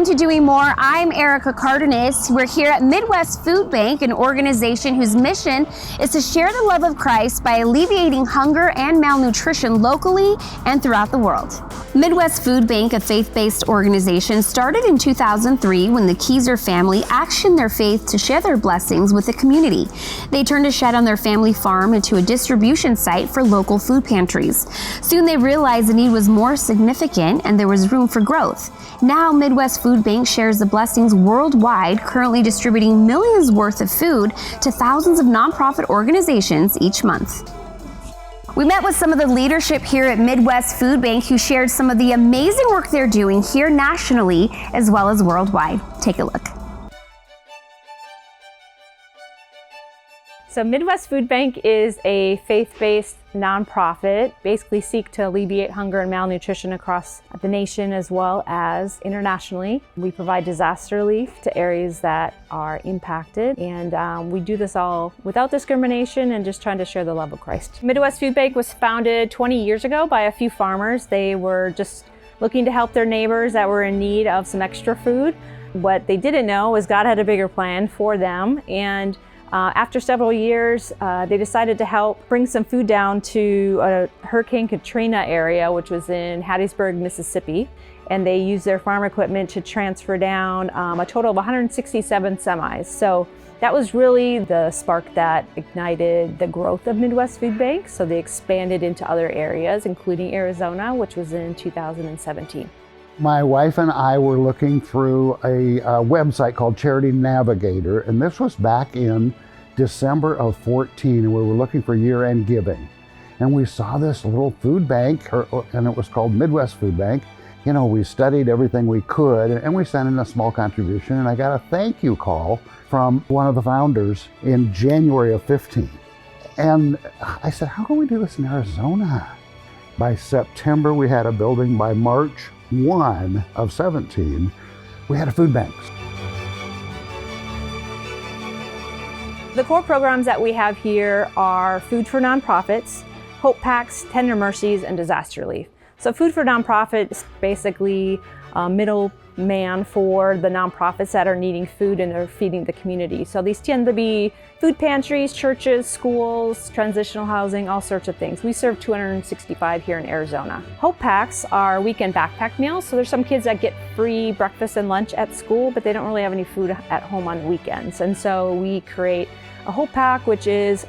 Welcome to Doing More. I'm Erica Cardenas. We're here at Midwest Food Bank, an organization whose mission is to share the love of Christ by alleviating hunger and malnutrition locally and throughout the world. Midwest Food Bank, a faith-based organization, started in 2003 when the Kieser family actioned their faith to share their blessings with the community. They turned a shed on their family farm into a distribution site for local food pantries. Soon they realized the need was more significant and there was room for growth. Now Midwest Food Bank shares the blessings worldwide, currently distributing millions worth of food to thousands of nonprofit organizations each month. We met with some of the leadership here at Midwest Food Bank who shared some of the amazing work they're doing here nationally as well as worldwide. Take a look. So Midwest Food Bank is a faith-based nonprofit, basically seek to alleviate hunger and malnutrition across the nation as well as internationally. We provide disaster relief to areas that are impacted, and we do this all without discrimination and just trying to share the love of Christ. Midwest Food Bank was founded 20 years ago by a few farmers. They were just looking to help their neighbors that were in need of some extra food. What they didn't know was God had a bigger plan for them, and after several years, they decided to help bring some food down to Hurricane Katrina area, which was in Hattiesburg, Mississippi. And they used their farm equipment to transfer down a total of 167 semis. So that was really the spark that ignited the growth of Midwest Food Bank. So they expanded into other areas, including Arizona, which was in 2017. My wife and I were looking through a website called Charity Navigator, and this was back in December of 14, and we were looking for year-end giving. And we saw this little food bank, and it was called Midwest Food Bank. You know, we studied everything we could, and we sent in a small contribution, and I got a thank you call from one of the founders in January of 15. And I said, how can we do this in Arizona? By September, we had a building. By March 1 of 17, we had a food bank. The core programs that we have here are Food for Nonprofits, Hope Packs, Tender Mercies, and Disaster Relief. So Food for Nonprofits is basically a middleman for the nonprofits that are needing food and are feeding the community. So these tend to be food pantries, churches, schools, transitional housing, all sorts of things. We serve 265 here in Arizona. Hope Packs are weekend backpack meals. So there's some kids that get free breakfast and lunch at school, but they don't really have any food at home on weekends. And so we create a Hope Pack, which is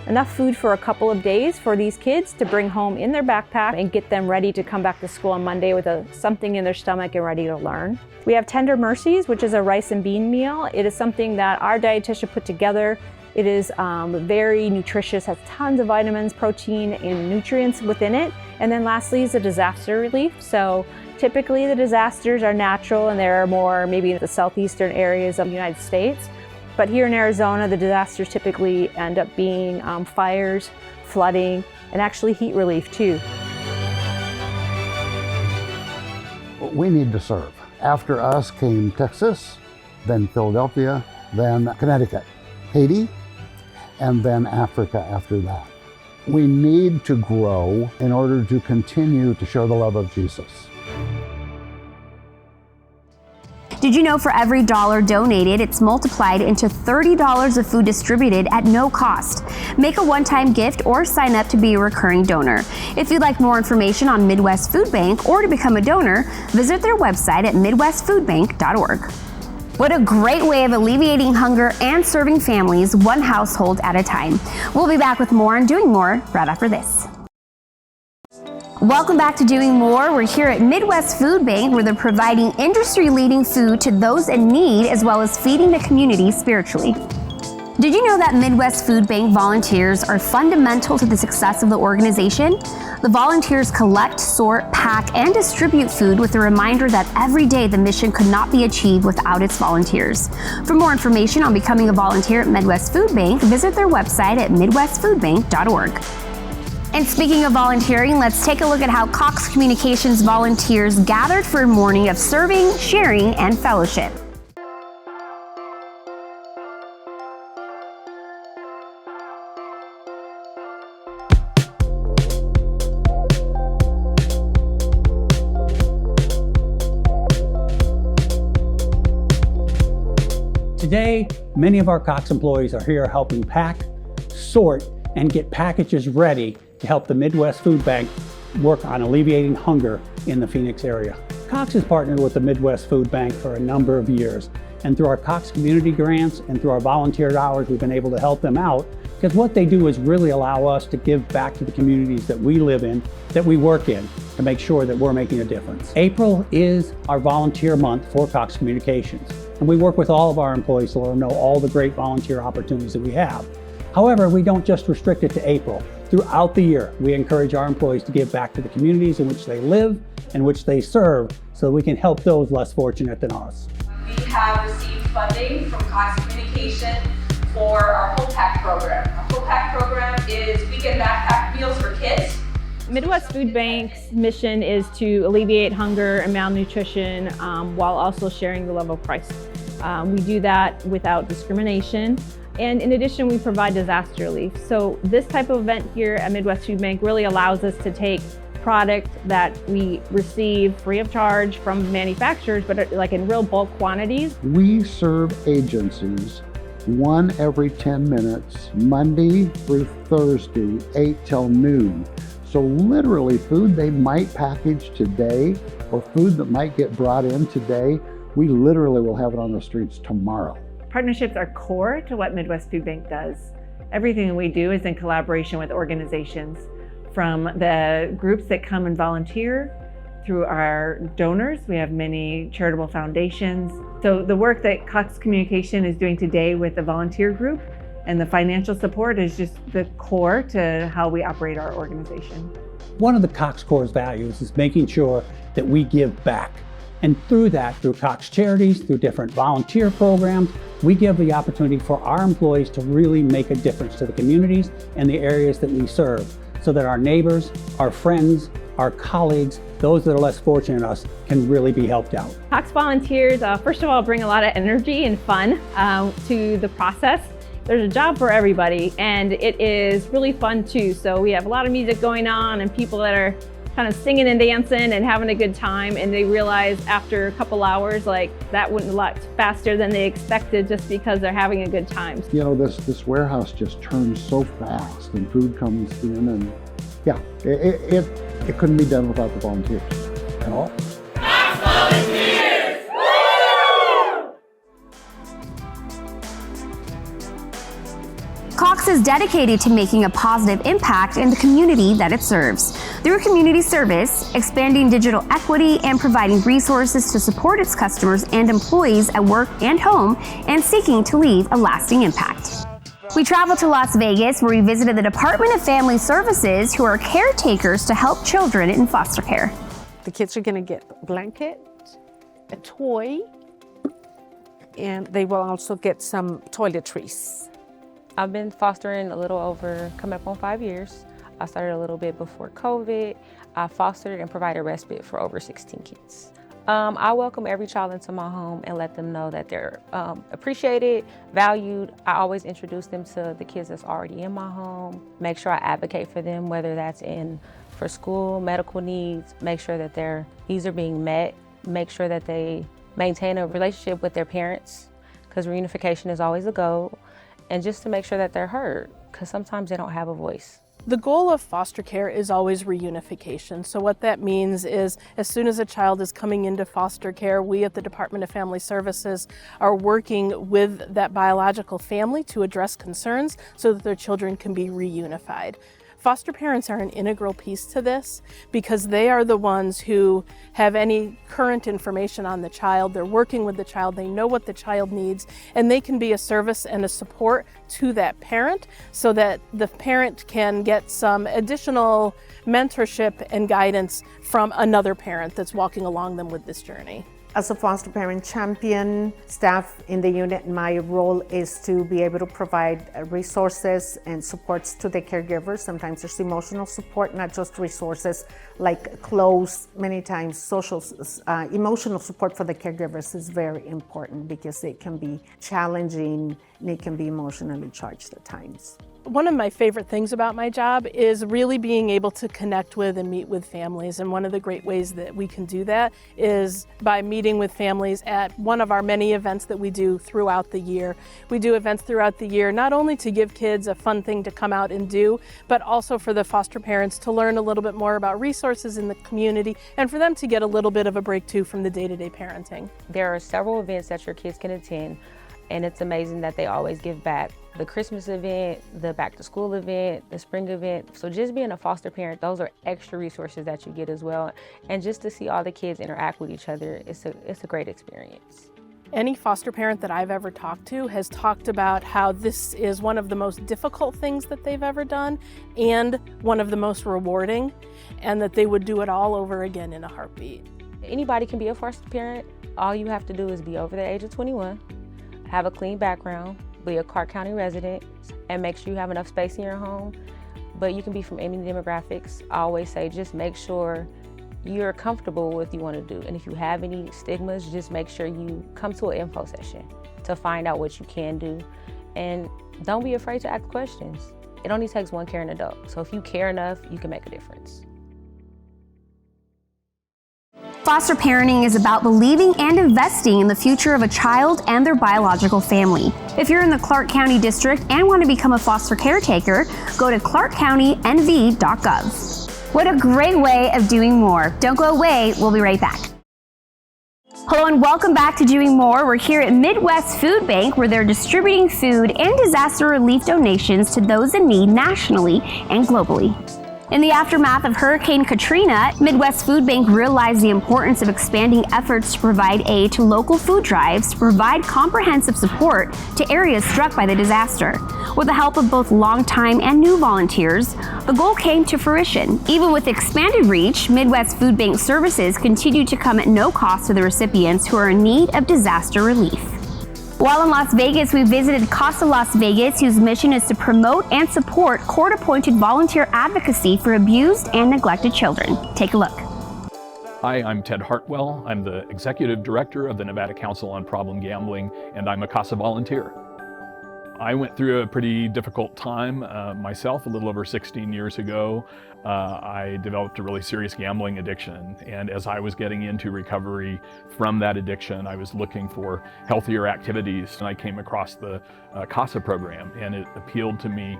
enough food for a couple of days for these kids to bring home in their backpack and get them ready to come back to school on Monday with something in their stomach and ready to learn. We have Tender Mercies, which is a rice and bean meal. It is something that our dietitian put together. It is very nutritious, has tons of vitamins, protein, and nutrients within it. And then lastly is a disaster relief. So typically the disasters are natural and they're more maybe in the southeastern areas of the United States. But here in Arizona, the disasters typically end up being fires, flooding, and actually heat relief too. We need to serve. After us came Texas, then Philadelphia, then Connecticut, Haiti, and then Africa after that. We need to grow in order to continue to show the love of Jesus. Did you know for every $1 donated, it's multiplied into $30 of food distributed at no cost? Make a one-time gift or sign up to be a recurring donor. If you'd like more information on Midwest Food Bank or to become a donor, visit their website at midwestfoodbank.org. What a great way of alleviating hunger and serving families one household at a time. We'll be back with more on Doing More right after this. Welcome back to Doing More. We're here at Midwest Food Bank where they're providing industry-leading food to those in need as well as feeding the community spiritually. Did you know that Midwest Food Bank volunteers are fundamental to the success of the organization? The volunteers collect, sort, pack, and distribute food with a reminder that every day the mission could not be achieved without its volunteers. For more information on becoming a volunteer at Midwest Food Bank, visit their website at midwestfoodbank.org. And speaking of volunteering, let's take a look at how Cox Communications volunteers gathered for a morning of serving, sharing, and fellowship. Today, many of our Cox employees are here helping pack, sort, and get packages ready to help the Midwest Food Bank work on alleviating hunger in the Phoenix area. Cox has partnered with the Midwest Food Bank for a number of years, and through our Cox community grants and through our volunteer hours, we've been able to help them out, because what they do is really allow us to give back to the communities that we live in, that we work in, to make sure that we're making a difference. April is our volunteer month for Cox Communications, and we work with all of our employees to let them know all the great volunteer opportunities that we have. However, we don't just restrict it to April. Throughout the year, we encourage our employees to give back to the communities in which they live and which they serve, so that we can help those less fortunate than us. We have received funding from Cox Communication for our Whole Pack program. Our Whole Pack program is weekend backpack meals for kids. Midwest Food Bank's mission is to alleviate hunger and malnutrition while also sharing the love of Christ. We do that without discrimination. And in addition, we provide disaster relief. So this type of event here at Midwest Food Bank really allows us to take product that we receive free of charge from manufacturers, but like in real bulk quantities. We serve agencies one every 10 minutes, Monday through Thursday, 8 till noon. So literally food they might package today or food that might get brought in today, we literally will have it on the streets tomorrow. Partnerships are core to what Midwest Food Bank does. Everything we do is in collaboration with organizations, from the groups that come and volunteer through our donors. We have many charitable foundations. So the work that Cox Communication is doing today with the volunteer group and the financial support is just the core to how we operate our organization. One of the Cox Core's values is making sure that we give back. And through that, through Cox Charities, through different volunteer programs, we give the opportunity for our employees to really make a difference to the communities and the areas that we serve, so that our neighbors, our friends, our colleagues, those that are less fortunate than us, can really be helped out. Cox Volunteers, first of all, bring a lot of energy and fun to the process. There's a job for everybody, and it is really fun too. So we have a lot of music going on and people that are kind of singing and dancing and having a good time, and they realize after a couple hours, like, that went a lot faster than they expected just because they're having a good time. You know, this warehouse just turns so fast and food comes in, and yeah, it couldn't be done without the volunteers at all. Cox Volunteers! Cox is dedicated to making a positive impact in the community that it serves. Through community service, expanding digital equity, and providing resources to support its customers and employees at work and home, and seeking to leave a lasting impact. We traveled to Las Vegas, where we visited the Department of Family Services, who are caretakers to help children in foster care. The kids are going to get a blanket, a toy, and they will also get some toiletries. I've been fostering a little over, coming up on 5 years. I started a little bit before COVID. I fostered and provided respite for over 16 kids. I welcome every child into my home and let them know that they're appreciated, valued. I always introduce them to the kids that's already in my home. Make sure I advocate for them, whether that's for school, medical needs, make sure that their needs are being met, make sure that they maintain a relationship with their parents, because reunification is always a goal, and just to make sure that they're heard, because sometimes they don't have a voice. The goal of foster care is always reunification. So what that means is, as soon as a child is coming into foster care, we at the Department of Family Services are working with that biological family to address concerns so that their children can be reunified. Foster parents are an integral piece to this because they are the ones who have any current information on the child. They're working with the child, they know what the child needs, and they can be a service and a support to that parent so that the parent can get some additional mentorship and guidance from another parent that's walking along them with this journey. As a foster parent champion staff in the unit, my role is to be able to provide resources and supports to the caregivers. Sometimes there's emotional support, not just resources like clothes. Many times emotional support for the caregivers is very important because it can be challenging and it can be emotionally charged at times. One of my favorite things about my job is really being able to connect with and meet with families. And one of the great ways that we can do that is by meeting with families at one of our many events that we do throughout the year. We do events throughout the year, not only to give kids a fun thing to come out and do, but also for the foster parents to learn a little bit more about resources in the community and for them to get a little bit of a break too from the day-to-day parenting. There are several events that your kids can attend, and it's amazing that they always give back. The Christmas event, the back to school event, the spring event. So just being a foster parent, those are extra resources that you get as well. And just to see all the kids interact with each other, it's a great experience. Any foster parent that I've ever talked to has talked about how this is one of the most difficult things that they've ever done and one of the most rewarding, and that they would do it all over again in a heartbeat. Anybody can be a foster parent. All you have to do is be over the age of 21, have a clean background, be a Clark County resident, and make sure you have enough space in your home. But you can be from any demographics. I always say just make sure you're comfortable with what you want to do. And if you have any stigmas, just make sure you come to an info session to find out what you can do. And don't be afraid to ask questions. It only takes one caring adult. So if you care enough, you can make a difference. Foster parenting is about believing and investing in the future of a child and their biological family. If you're in the Clark County District and want to become a foster caretaker, go to clarkcountynv.gov. What a great way of doing more. Don't go away, we'll be right back. Hello and welcome back to Doing More. We're here at Midwest Food Bank where they're distributing food and disaster relief donations to those in need nationally and globally. In the aftermath of Hurricane Katrina, Midwest Food Bank realized the importance of expanding efforts to provide aid to local food drives to provide comprehensive support to areas struck by the disaster. With the help of both longtime and new volunteers, the goal came to fruition. Even with expanded reach, Midwest Food Bank services continue to come at no cost to the recipients who are in need of disaster relief. While in Las Vegas, we visited Casa Las Vegas, whose mission is to promote and support court-appointed volunteer advocacy for abused and neglected children. Take a look. Hi, I'm Ted Hartwell. I'm the Executive Director of the Nevada Council on Problem Gambling, and I'm a Casa volunteer. I went through a pretty difficult time myself a little over 16 years ago. I developed a really serious gambling addiction, and as I was getting into recovery from that addiction, I was looking for healthier activities, and I came across the Casa program, and it appealed to me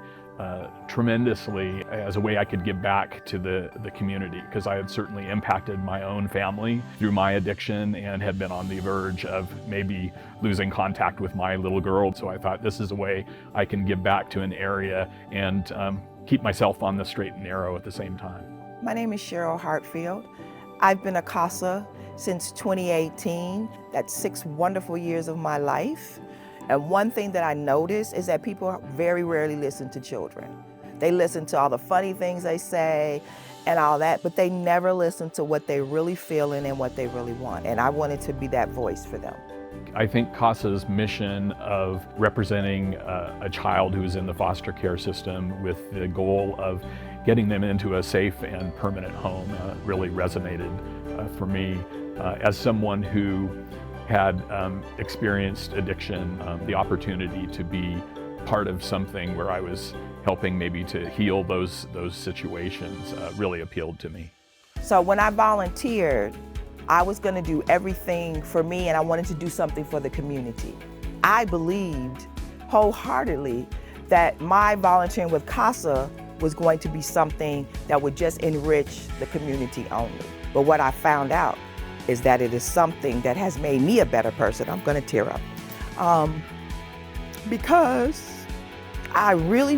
tremendously as a way I could give back to the community, because I had certainly impacted my own family through my addiction and had been on the verge of maybe losing contact with my little girl. So I thought this is a way I can give back to an area and keep myself on the straight and narrow at the same time. My name is Cheryl Hartfield. I've been a CASA since 2018. That's 6 wonderful years of my life. And one thing that I notice is that people very rarely listen to children. They listen to all the funny things they say and all that, but they never listen to what they're really feeling and what they really want. And I wanted to be that voice for them. I think CASA's mission of representing a child who's in the foster care system with the goal of getting them into a safe and permanent home really resonated for me. As someone who had experienced addiction, the opportunity to be part of something where I was helping maybe to heal those situations really appealed to me. So when I volunteered, I was going to do everything for me, and I wanted to do something for the community. I believed wholeheartedly that my volunteering with CASA was going to be something that would just enrich the community only. But what I found out is that it is something that has made me a better person. I'm going to tear up. Because I really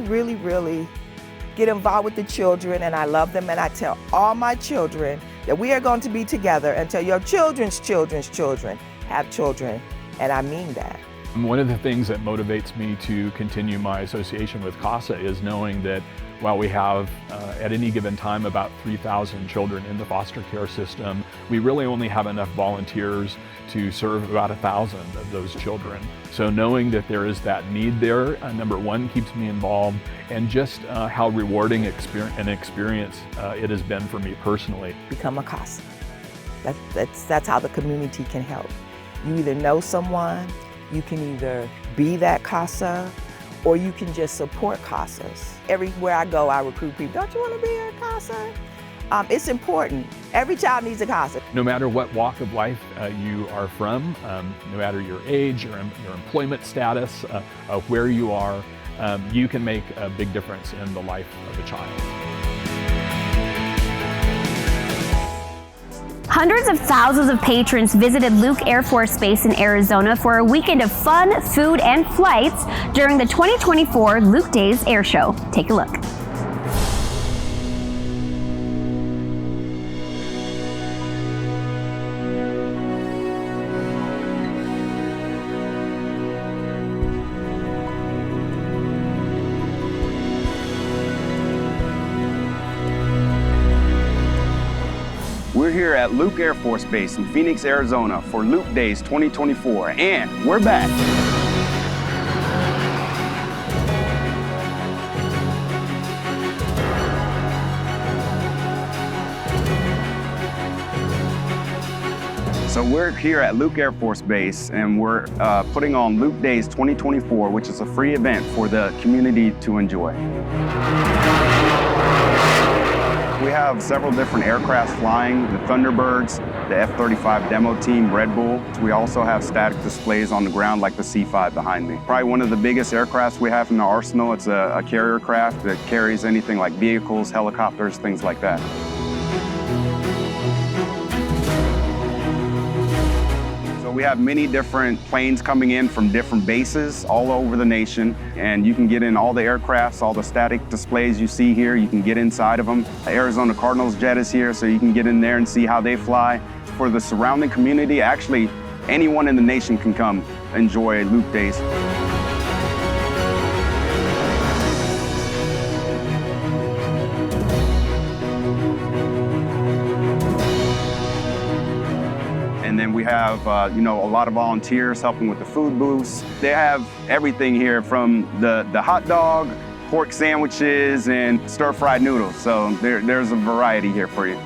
get involved with the children, and I love them, and I tell all my children that we are going to be together until your children's children have children, and I mean that. One of the things that motivates me to continue my association with CASA is knowing that while we have at any given time about 3,000 children in the foster care system, we really only have enough volunteers to serve about 1,000 of those children. So knowing that there is that need there, number one, keeps me involved, and just how rewarding an experience it has been for me personally. Become a CASA. That's how the community can help. You either know someone, you can either be that CASA, or you can just support CASAs. Everywhere I go, I recruit people. Don't you want to be a CASA? It's important. Every child needs a CASA. No matter what walk of life you are from, no matter your age, your employment status, where you are, you can make a big difference in the life of a child. Hundreds of thousands of patrons visited Luke Air Force Base in Arizona for a weekend of fun, food, and flights during the 2024 Luke Days Air Show. Take a look. We're here at Luke Air Force Base in Phoenix, Arizona for Luke Days 2024, and we're back. So we're here at Luke Air Force Base, and we're putting on Luke Days 2024, which is a free event for the community to enjoy. We have several different aircraft flying, the Thunderbirds, the F-35 demo team, Red Bull. We also have static displays on the ground like the C-5 behind me. Probably one of the biggest aircrafts we have in the arsenal. It's a carrier craft that carries anything like vehicles, helicopters, things like that. We have many different planes coming in from different bases all over the nation, and you can get in all the aircrafts, all the static displays you see here. You can get inside of them. The Arizona Cardinals jet is here, so you can get in there and see how they fly. For the surrounding community, actually, anyone in the nation can come enjoy Luke Days. And then we have, a lot of volunteers helping with the food booths. They have everything here from the hot dog, pork sandwiches, and stir-fried noodles. So there's a variety here for you.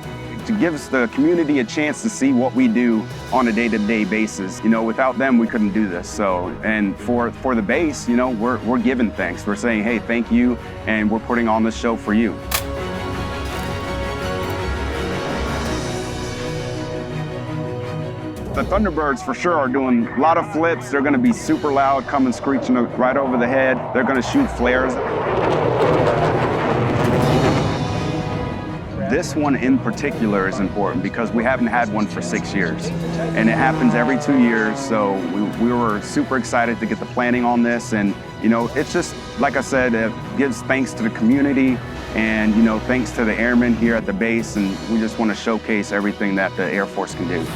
To give the community a chance to see what we do on a day-to-day basis. Without them, we couldn't do this. So, and for the base, we're giving thanks. We're saying, hey, thank you, and we're putting on this show for you. The Thunderbirds for sure are doing a lot of flips. They're going to be super loud, coming screeching right over the head. They're going to shoot flares. This one in particular is important because we haven't had one for 6 years. And it happens every 2 years, so we were super excited to get the planning on this. And, it's just, like I said, it gives thanks to the community and, thanks to the airmen here at the base. And we just want to showcase everything that the Air Force can do.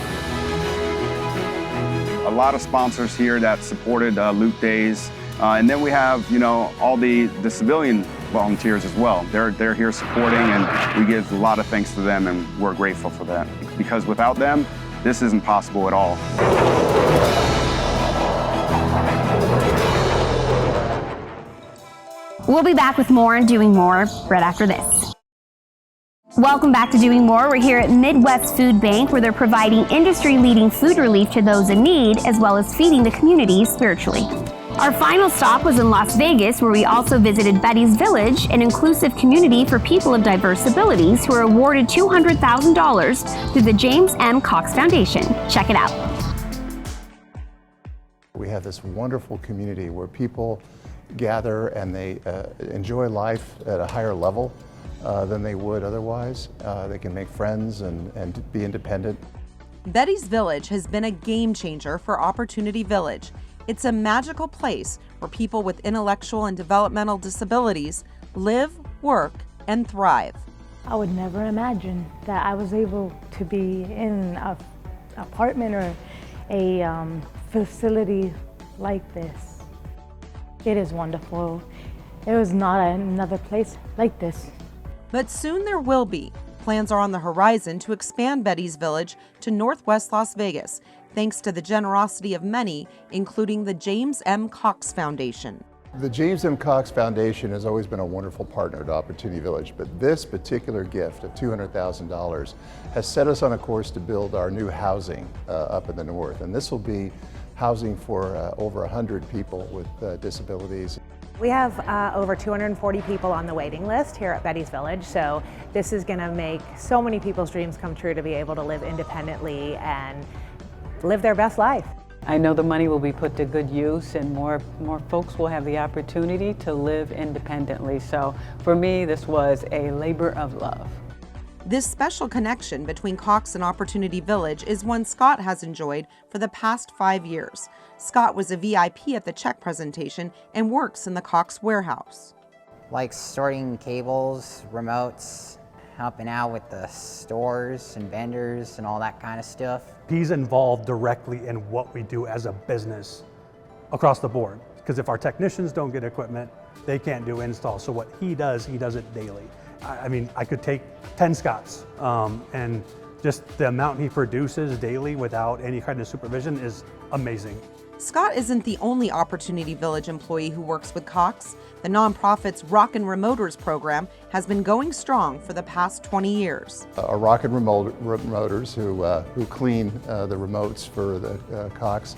A lot of sponsors here that supported Luke Days. And then we have, all the civilian volunteers as well. They're here supporting, and we give a lot of thanks to them, and we're grateful for that. Because without them, this isn't possible at all. We'll be back with more and doing more right after this. Welcome back to Doing More. We're here at Midwest Food Bank, where they're providing industry-leading food relief to those in need, as well as feeding the community spiritually. Our final stop was in Las Vegas, where we also visited Betty's Village, an inclusive community for people of diverse abilities who are awarded $200,000 through the James M. Cox Foundation. Check it out. We have this wonderful community where people gather and they enjoy life at a higher level than they would otherwise. They can make friends and be independent. Betty's Village has been a game changer for Opportunity Village. It's a magical place where people with intellectual and developmental disabilities live, work, and thrive. I would never imagine that I was able to be in an apartment or a facility like this. It is wonderful. There was not another place like this. But soon there will be. Plans are on the horizon to expand Betty's Village to Northwest Las Vegas, thanks to the generosity of many, including the James M. Cox Foundation. The James M. Cox Foundation has always been a wonderful partner to Opportunity Village, but this particular gift of $200,000 has set us on a course to build our new housing up in the north. And this will be housing for over 100 people with disabilities. We have over 240 people on the waiting list here at Betty's Village, so this is going to make so many people's dreams come true to be able to live independently and live their best life. I know the money will be put to good use and more folks will have the opportunity to live independently. So for me, this was a labor of love. This special connection between Cox and Opportunity Village is one Scott has enjoyed for the past 5 years. Scott was a VIP at the check presentation and works in the Cox warehouse. Like sorting cables, remotes, helping out with the stores and vendors and all that kind of stuff. He's involved directly in what we do as a business across the board. Because if our technicians don't get equipment, they can't do installs. So what he does it daily. I mean, I could take 10 Scotts and just the amount he produces daily without any kind of supervision is amazing. Scott isn't the only Opportunity Village employee who works with Cox. The nonprofit's Rockin' Remoters program has been going strong for the past 20 years. Our Rockin' Remoters who clean the remotes for the Cox,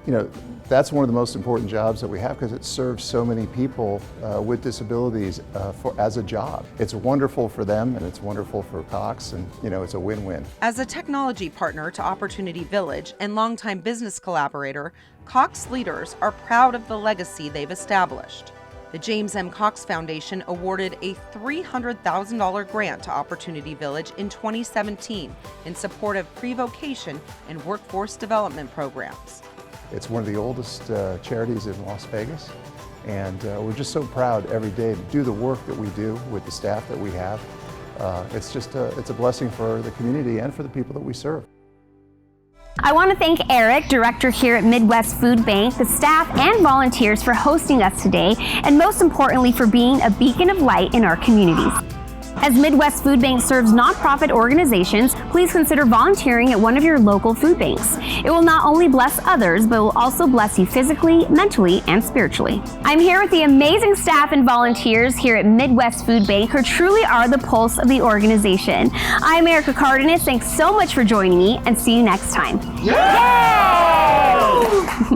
you know, that's one of the most important jobs that we have because it serves so many people with disabilities as a job. It's wonderful for them and it's wonderful for Cox, and you know, it's a win-win. As a technology partner to Opportunity Village and longtime business collaborator, Cox leaders are proud of the legacy they've established. The James M. Cox Foundation awarded a $300,000 grant to Opportunity Village in 2017 in support of pre-vocation and workforce development programs. It's one of the oldest charities in Las Vegas, and we're just so proud every day to do the work that we do with the staff that we have. It's a blessing for the community and for the people that we serve. I want to thank Eric, director here at Midwest Food Bank, the staff and volunteers for hosting us today, and most importantly for being a beacon of light in our communities. As Midwest Food Bank serves nonprofit organizations, please consider volunteering at one of your local food banks. It will not only bless others, but will also bless you physically, mentally, and spiritually. I'm here with the amazing staff and volunteers here at Midwest Food Bank who truly are the pulse of the organization. I'm Erica Cardenas. Thanks so much for joining me, and see you next time. Yay!